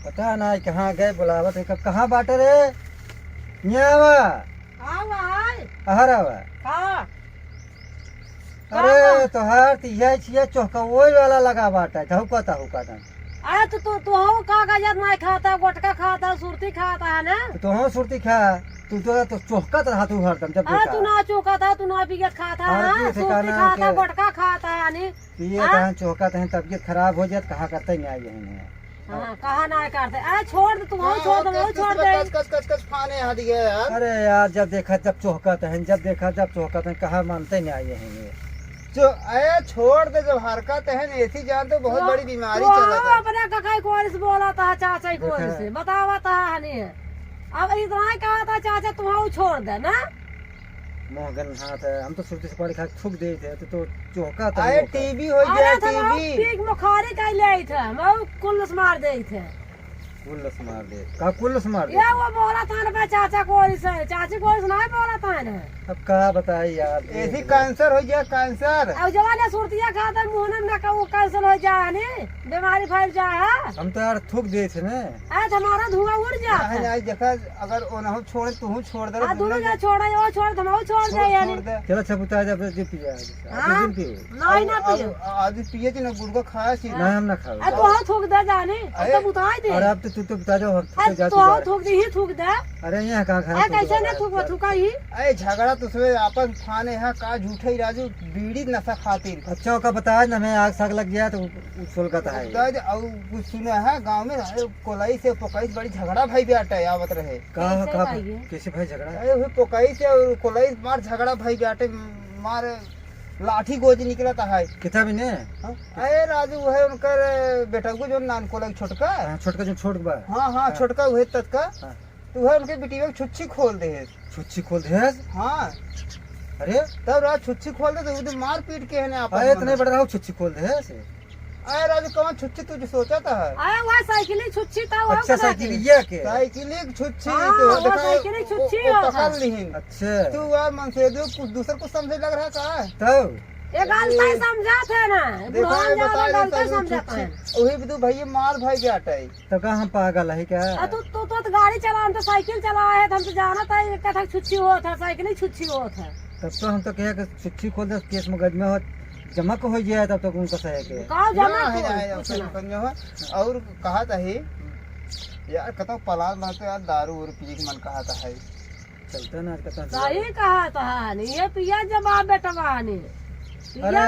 पता ना कहाँ गए बुलावत है कहाँ बाटे रे न्यावा अहरा अरे तोहार तिया छिया चौकवोई वाला लगा बाटा धौकता हुकता अरे तू हो का गजत नहीं खाता गुटखा खाता सुरती खाता है ना तो हम सुरती खा तू तो चौकत रहा तू हरदम जब अरे तू ना चौका था तू ना पियत खाता है सुरती खाता गुटखा खाता है यानी पिए कहां चौकत है तबीयत खराब हो जात कहां करते नहीं आई है हां कहां ना करते अरे छोड़ दे तू हम छोड़ दे छोड़ दे कस फाने हाथ गए यार। अरे यार जब देखा जब चौकत है जब देखा जब चौकत है कहां मानते नहीं आई है जो अरे छोड़ दे जब हरकत है ऐसी जान तो बहुत बड़ी बीमारी चला था। अपने ककाई कोरिस बोला था चाचा कोरिस से बतावा था हनी अब इतना कहा था चाचा तुम छोड़ दे ना मोहगन हाथ है हम तो सुरती से पढ़ खा थूक दे थे तो चौका था अरे टीबी हो गया टीबी पीक बुखारी का ले थे मैं कुल्लस मार दे थे कुल्लस मार दे का कुल्लस मार दे ये वो बोला था ना चाचा कोरिस से चाची कोरिस नहीं बोला था ना अब का बताई यार ऐसी कैंसर हो गया कैंसर अब जवाने सुरतिया खाता मुंह में का वो कैंसर हो जाए ने बीमारी फैल जाए हम तो यार थूक दे थे ना आज हमारा धुआं उड़ जाए आज देखा अगर ओनहु छोड़ तू छोड़ दे दोनों जा छोड़ा वो छोड़ दम छोड़ दे यानी चलो सब बता जब जी पिया आज दिन नहीं ना पियो आज पिए थे ना गुड़को खाया सी नहीं हम ना खाओ तो हाँ थूक दे जाने अब तो बताई दे और अब तो तू बता जाओ हम जा तो थूक दे ही थूक दे अरे यहाँ कहाँ खा कैसे ना थूक थूका ही अरे झगड़ा तो उसमें आपस फाने है का झूठे ही राजू बीड़ी नशा खातिर अच्छा का बताया ना मैं आग साग लग गया तो उछल का है और कुछ सुना है गांव में कोलाई से पोकई बड़ी झगड़ा भाई बेटा आवत रहे का कैसे भाई झगड़ा अरे पोकई से और कोलाई मार झगड़ा भाई बेटे मार लाठी गोज निकला था है कितना भी ने अरे राजू है उनकर बेटा को जो नान कोलाई छोटका छोटका जो छोट बा हाँ छोटका हुए तत्का तो वह उनके बेटी में छुच्छी खोल दे छुच्छी खोल दे हाँ अरे तब राज छुच्छी खोल दे तो मार पीट के है ना अरे इतने बड़ा रहा छुच्छी खोल दे अरे राजू कौन छुच्छी तुझे सोचा था अरे वो साइकिल छुच्छी था वो अच्छा साइकिल ये के साइकिल छुच्छी तो साइकिल छुच्छी पकड़ ली अच्छा तू यार मन से दो कुछ दूसरा कुछ समझे लग रहा का तब ये गलती समझा थे ना बुढ़ान ज्यादा गलती समझा था वही भी तो भैया मार भाई बेटा है तो का हम पागल है क्या तू तो गाड़ी चला हम तो साइकिल चला है हम तो जाना था कथा छुच्छी हो था साइकिल ही छुच्छी हो था तब तो हम तो कहे कि छुच्छी खोल दे केस मगज में हो जमा को हो जाए तब तक उनका सही के का जमा और कहा था ही यार कतो पलाल बनते यार दारू और पी मन कहा था है चलता ना आज सही कहा था ये पिया जवाब बेटवा ने अरे